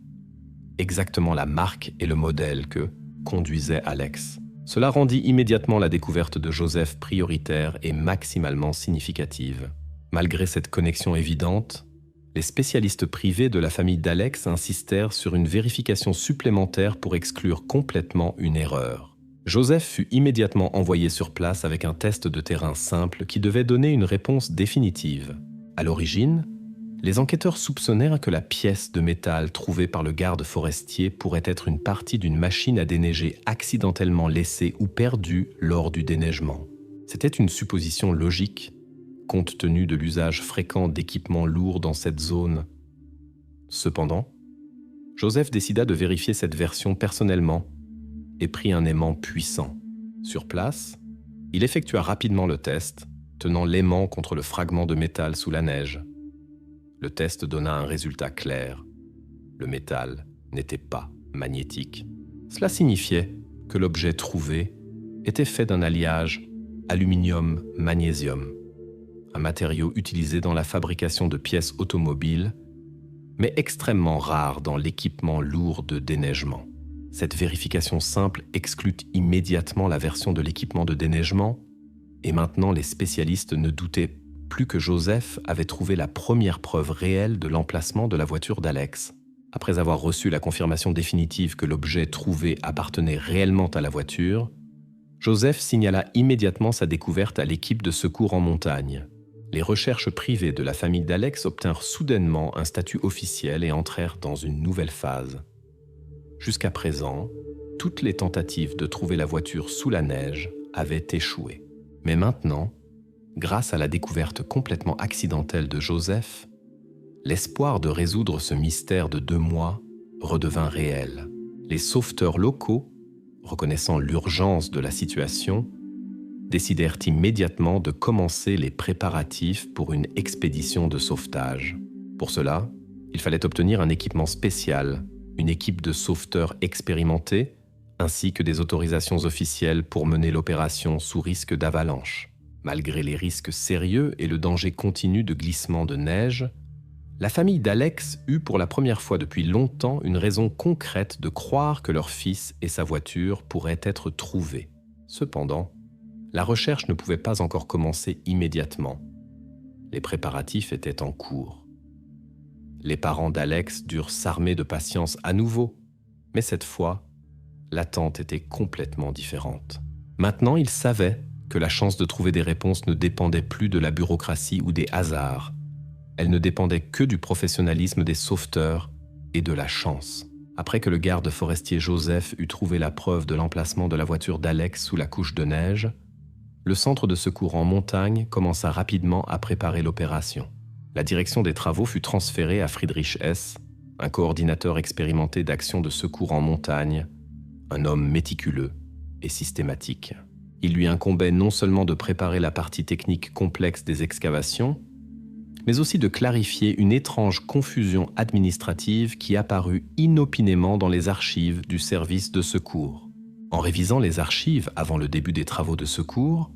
Speaker 1: Exactement la marque et le modèle que conduisait Alex. Cela rendit immédiatement la découverte de Joseph prioritaire et maximalement significative. Malgré cette connexion évidente, les spécialistes privés de la famille d'Alex insistèrent sur une vérification supplémentaire pour exclure complètement une erreur. Joseph fut immédiatement envoyé sur place avec un test de terrain simple qui devait donner une réponse définitive. À l'origine, les enquêteurs soupçonnèrent que la pièce de métal trouvée par le garde forestier pourrait être une partie d'une machine à déneiger accidentellement laissée ou perdue lors du déneigement. C'était une supposition logique, compte tenu de l'usage fréquent d'équipements lourds dans cette zone. Cependant, Joseph décida de vérifier cette version personnellement et prit un aimant puissant. Sur place, il effectua rapidement le test, tenant l'aimant contre le fragment de métal sous la neige. Le test donna un résultat clair. Le métal n'était pas magnétique. Cela signifiait que l'objet trouvé était fait d'un alliage aluminium-magnésium, un matériau utilisé dans la fabrication de pièces automobiles, mais extrêmement rare dans l'équipement lourd de déneigement. Cette vérification simple exclut immédiatement la version de l'équipement de déneigement, et maintenant les spécialistes ne doutaient plus que Joseph avait trouvé la première preuve réelle de l'emplacement de la voiture d'Alex. Après avoir reçu la confirmation définitive que l'objet trouvé appartenait réellement à la voiture, Joseph signala immédiatement sa découverte à l'équipe de secours en montagne. Les recherches privées de la famille d'Alex obtinrent soudainement un statut officiel et entrèrent dans une nouvelle phase. Jusqu'à présent, toutes les tentatives de trouver la voiture sous la neige avaient échoué. Mais maintenant, grâce à la découverte complètement accidentelle de Joseph, l'espoir de résoudre ce mystère de 2 mois redevint réel. Les sauveteurs locaux, reconnaissant l'urgence de la situation, décidèrent immédiatement de commencer les préparatifs pour une expédition de sauvetage. Pour cela, il fallait obtenir un équipement spécial, une équipe de sauveteurs expérimentés, ainsi que des autorisations officielles pour mener l'opération sous risque d'avalanche. Malgré les risques sérieux et le danger continu de glissement de neige, la famille d'Alex eut pour la première fois depuis longtemps une raison concrète de croire que leur fils et sa voiture pourraient être trouvés. Cependant, la recherche ne pouvait pas encore commencer immédiatement. Les préparatifs étaient en cours. Les parents d'Alex durent s'armer de patience à nouveau, mais cette fois, l'attente était complètement différente. Maintenant, ils savaient que la chance de trouver des réponses ne dépendait plus de la bureaucratie ou des hasards. Elle ne dépendait que du professionnalisme des sauveteurs et de la chance. Après que le garde forestier Joseph eut trouvé la preuve de l'emplacement de la voiture d'Alex sous la couche de neige, le centre de secours en montagne commença rapidement à préparer l'opération. La direction des travaux fut transférée à Friedrich Hess, un coordinateur expérimenté d'action de secours en montagne, un homme méticuleux et systématique. Il lui incombait non seulement de préparer la partie technique complexe des excavations, mais aussi de clarifier une étrange confusion administrative qui apparut inopinément dans les archives du service de secours. En révisant les archives avant le début des travaux de secours,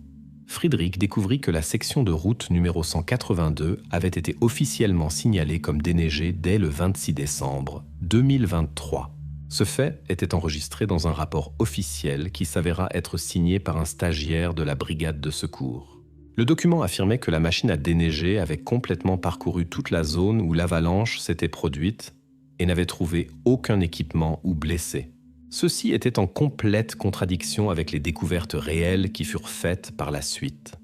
Speaker 1: Friedrich découvrit que la section de route numéro 182 avait été officiellement signalée comme déneigée dès le 26 décembre 2023. Ce fait était enregistré dans un rapport officiel qui s'avéra être signé par un stagiaire de la brigade de secours. Le document affirmait que la machine à déneiger avait complètement parcouru toute la zone où l'avalanche s'était produite et n'avait trouvé aucun équipement ou blessé. Ceci était en complète contradiction avec les découvertes réelles qui furent faites par la suite.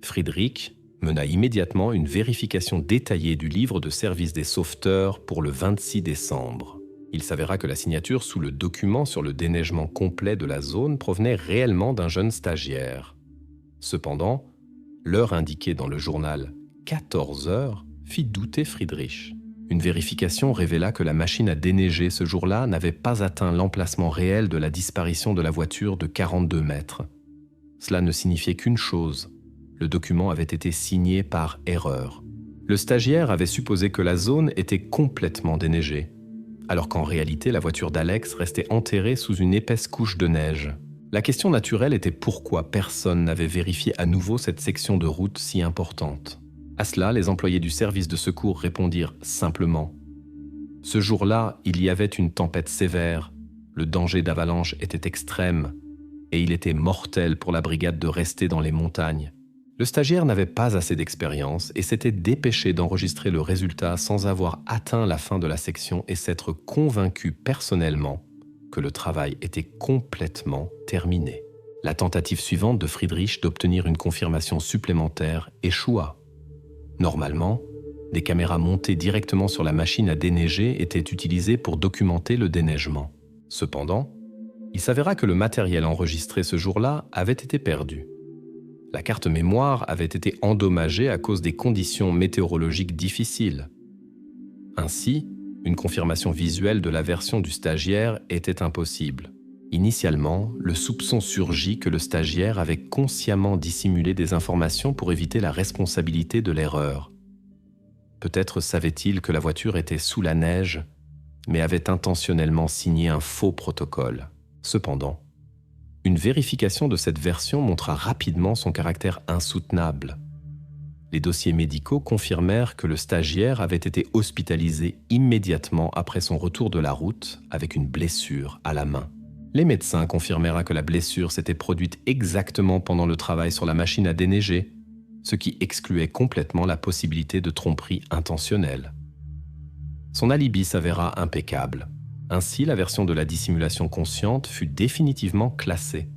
Speaker 1: Friedrich mena immédiatement une vérification détaillée du livre de service des sauveteurs pour le 26 décembre. Il s'avéra que la signature sous le document sur le déneigement complet de la zone provenait réellement d'un jeune stagiaire. Cependant, l'heure indiquée dans le journal 14 heures fit douter Friedrich. Une vérification révéla que la machine à déneiger ce jour-là n'avait pas atteint l'emplacement réel de la disparition de la voiture de 42 mètres. Cela ne signifiait qu'une chose, le document avait été signé par erreur. Le stagiaire avait supposé que la zone était complètement déneigée, alors qu'en réalité la voiture d'Alex restait enterrée sous une épaisse couche de neige. La question naturelle était pourquoi personne n'avait vérifié à nouveau cette section de route si importante. À cela, les employés du service de secours répondirent simplement « Ce jour-là, il y avait une tempête sévère, le danger d'avalanche était extrême et il était mortel pour la brigade de rester dans les montagnes. » Le stagiaire n'avait pas assez d'expérience et s'était dépêché d'enregistrer le résultat sans avoir atteint la fin de la section et s'être convaincu personnellement que le travail était complètement terminé. La tentative suivante de Friedrich d'obtenir une confirmation supplémentaire échoua. Normalement, des caméras montées directement sur la machine à déneiger étaient utilisées pour documenter le déneigement. Cependant, il s'avéra que le matériel enregistré ce jour-là avait été perdu. La carte mémoire avait été endommagée à cause des conditions météorologiques difficiles. Ainsi, une confirmation visuelle de la version du stagiaire était impossible. Initialement, le soupçon surgit que le stagiaire avait consciemment dissimulé des informations pour éviter la responsabilité de l'erreur. Peut-être savait-il que la voiture était sous la neige, mais avait intentionnellement signé un faux protocole. Cependant, une vérification de cette version montra rapidement son caractère insoutenable. Les dossiers médicaux confirmèrent que le stagiaire avait été hospitalisé immédiatement après son retour de la route avec une blessure à la main. Les médecins confirmèrent que la blessure s'était produite exactement pendant le travail sur la machine à déneiger, ce qui excluait complètement la possibilité de tromperie intentionnelle. Son alibi s'avéra impeccable. Ainsi, la version de la dissimulation consciente fut définitivement classée.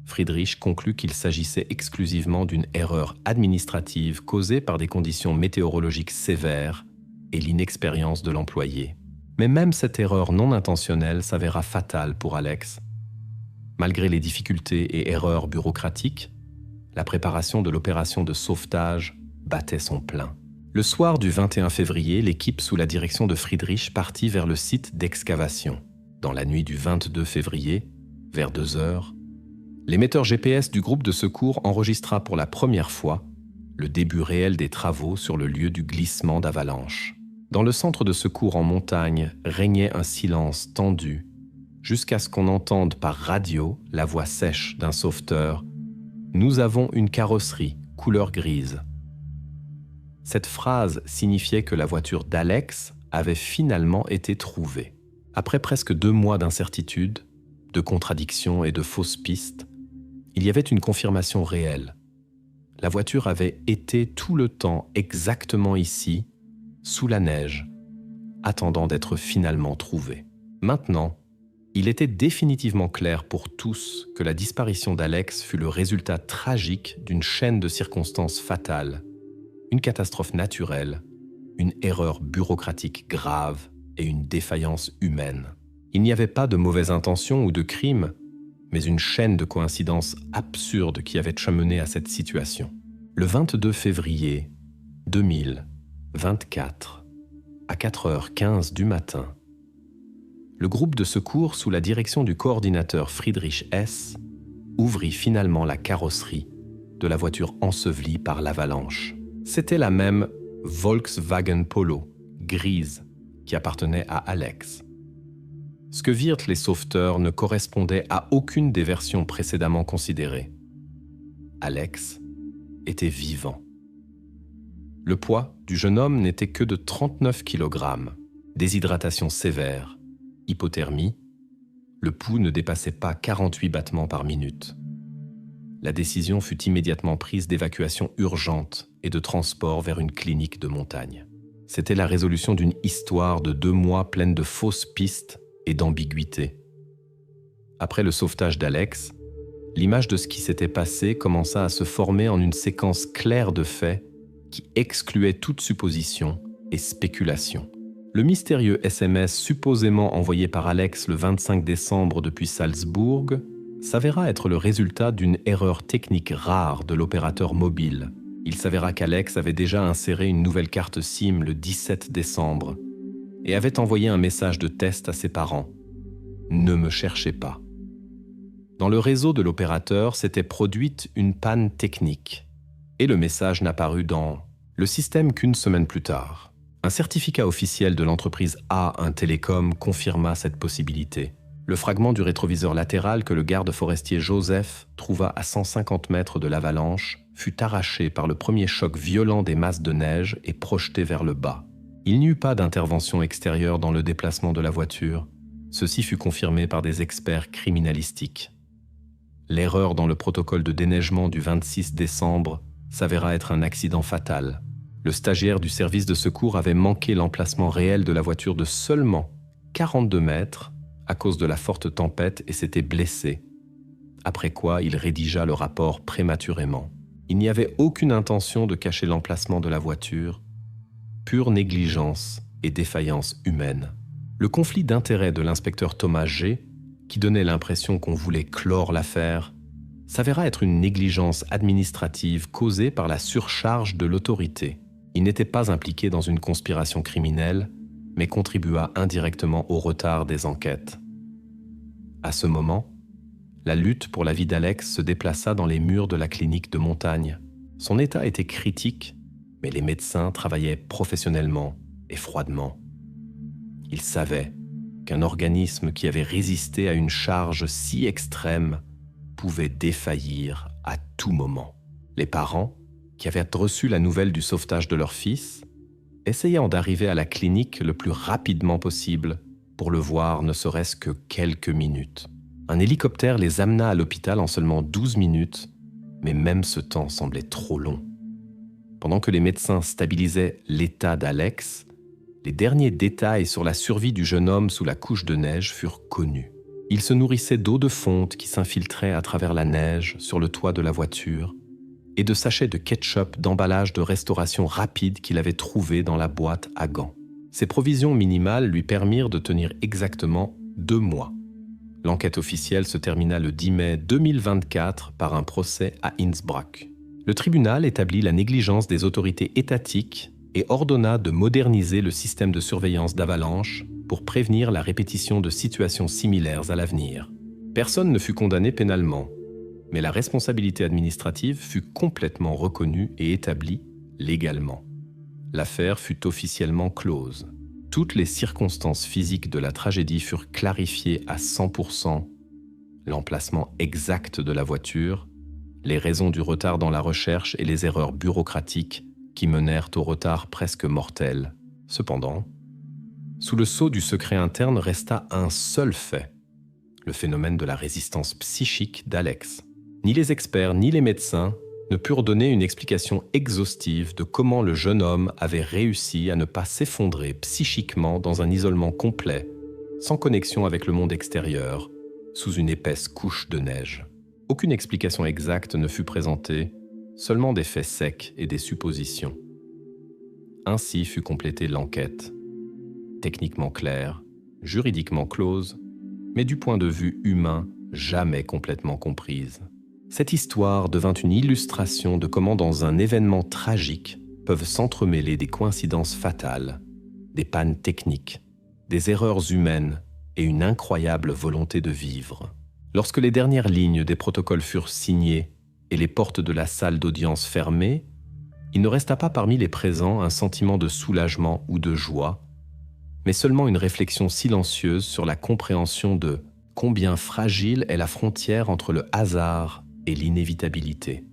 Speaker 1: Friedrich conclut qu'il s'agissait exclusivement d'une erreur administrative causée par des conditions météorologiques sévères et l'inexpérience de l'employé. Mais même cette erreur non intentionnelle s'avéra fatale pour Alex. Malgré les difficultés et erreurs bureaucratiques, la préparation de l'opération de sauvetage battait son plein. Le soir du 21 février, l'équipe sous la direction de Friedrich partit vers le site d'excavation. Dans la nuit du 22 février, vers 2 heures, l'émetteur GPS du groupe de secours enregistra pour la première fois le début réel des travaux sur le lieu du glissement d'avalanche. Dans le centre de secours en montagne régnait un silence tendu, jusqu'à ce qu'on entende par radio la voix sèche d'un sauveteur « Nous avons une carrosserie, couleur grise ». Cette phrase signifiait que la voiture d'Alex avait finalement été trouvée. Après presque 2 mois d'incertitude, de contradictions et de fausses pistes, il y avait une confirmation réelle. La voiture avait été tout le temps exactement ici, sous la neige, attendant d'être finalement trouvée. Maintenant, il était définitivement clair pour tous que la disparition d'Alex fut le résultat tragique d'une chaîne de circonstances fatales, une catastrophe naturelle, une erreur bureaucratique grave et une défaillance humaine. Il n'y avait pas de mauvaise intention ou de crime, mais une chaîne de coïncidences absurdes qui avait mené à cette situation. Le 22 février 2024, à 4h15 du matin, le groupe de secours sous la direction du coordinateur Friedrich Hess ouvrit finalement la carrosserie de la voiture ensevelie par l'avalanche. C'était la même Volkswagen Polo, grise, qui appartenait à Alex. Ce que virent les sauveteurs ne correspondait à aucune des versions précédemment considérées. Alex était vivant. Le poids du jeune homme n'était que de 39 kg, déshydratation sévère, hypothermie, le pouls ne dépassait pas 48 battements par minute. La décision fut immédiatement prise d'évacuation urgente et de transport vers une clinique de montagne. C'était la résolution d'une histoire de 2 mois pleine de fausses pistes et d'ambiguïté. Après le sauvetage d'Alex, l'image de ce qui s'était passé commença à se former en une séquence claire de faits qui excluait toute supposition et spéculation. Le mystérieux SMS supposément envoyé par Alex le 25 décembre depuis Salzbourg s'avéra être le résultat d'une erreur technique rare de l'opérateur mobile. Il s'avéra qu'Alex avait déjà inséré une nouvelle carte SIM le 17 décembre et avait envoyé un message de test à ses parents. « Ne me cherchez pas ». Dans le réseau de l'opérateur s'était produite une panne technique et le message n'apparut dans le système qu'une semaine plus tard. Un certificat officiel de l'entreprise A1 Télécom confirma cette possibilité. Le fragment du rétroviseur latéral que le garde forestier Joseph trouva à 150 mètres de l'avalanche fut arraché par le premier choc violent des masses de neige et projeté vers le bas. Il n'y eut pas d'intervention extérieure dans le déplacement de la voiture. Ceci fut confirmé par des experts criminalistiques. L'erreur dans le protocole de déneigement du 26 décembre s'avéra être un accident fatal. Le stagiaire du service de secours avait manqué l'emplacement réel de la voiture de seulement 42 mètres à cause de la forte tempête et s'était blessé. Après quoi, il rédigea le rapport prématurément. Il n'y avait aucune intention de cacher l'emplacement de la voiture. Pure négligence et défaillance humaine. Le conflit d'intérêts de l'inspecteur Thomas G, qui donnait l'impression qu'on voulait clore l'affaire, s'avéra être une négligence administrative causée par la surcharge de l'autorité. Il n'était pas impliqué dans une conspiration criminelle, mais contribua indirectement au retard des enquêtes. À ce moment, la lutte pour la vie d'Alex se déplaça dans les murs de la clinique de montagne. Son état était critique, mais les médecins travaillaient professionnellement et froidement. Ils savaient qu'un organisme qui avait résisté à une charge si extrême pouvait défaillir à tout moment. Les parents, qui avaient reçu la nouvelle du sauvetage de leur fils, essayant d'arriver à la clinique le plus rapidement possible pour le voir ne serait-ce que quelques minutes. Un hélicoptère les amena à l'hôpital en seulement 12 minutes, mais même ce temps semblait trop long. Pendant que les médecins stabilisaient l'état d'Alex, les derniers détails sur la survie du jeune homme sous la couche de neige furent connus. Il se nourrissait d'eau de fonte qui s'infiltrait à travers la neige sur le toit de la voiture et de sachets de ketchup d'emballage de restauration rapide qu'il avait trouvé dans la boîte à gants. Ces provisions minimales lui permirent de tenir exactement 2 mois. L'enquête officielle se termina le 10 mai 2024 par un procès à Innsbruck. Le tribunal établit la négligence des autorités étatiques et ordonna de moderniser le système de surveillance d'avalanche pour prévenir la répétition de situations similaires à l'avenir. Personne ne fut condamné pénalement, mais la responsabilité administrative fut complètement reconnue et établie légalement. L'affaire fut officiellement close. Toutes les circonstances physiques de la tragédie furent clarifiées à 100%, l'emplacement exact de la voiture, les raisons du retard dans la recherche et les erreurs bureaucratiques qui menèrent au retard presque mortel. Cependant, sous le sceau du secret interne resta un seul fait, le phénomène de la résistance psychique d'Alex. Ni les experts ni les médecins ne purent donner une explication exhaustive de comment le jeune homme avait réussi à ne pas s'effondrer psychiquement dans un isolement complet, sans connexion avec le monde extérieur, sous une épaisse couche de neige. Aucune explication exacte ne fut présentée, seulement des faits secs et des suppositions. Ainsi fut complétée l'enquête. Techniquement claire, juridiquement close, mais du point de vue humain, jamais complètement comprise. Cette histoire devint une illustration de comment dans un événement tragique peuvent s'entremêler des coïncidences fatales, des pannes techniques, des erreurs humaines et une incroyable volonté de vivre. Lorsque les dernières lignes des protocoles furent signées et les portes de la salle d'audience fermées, il ne resta pas parmi les présents un sentiment de soulagement ou de joie, mais seulement une réflexion silencieuse sur la compréhension de combien fragile est la frontière entre le hasard et l'inévitabilité.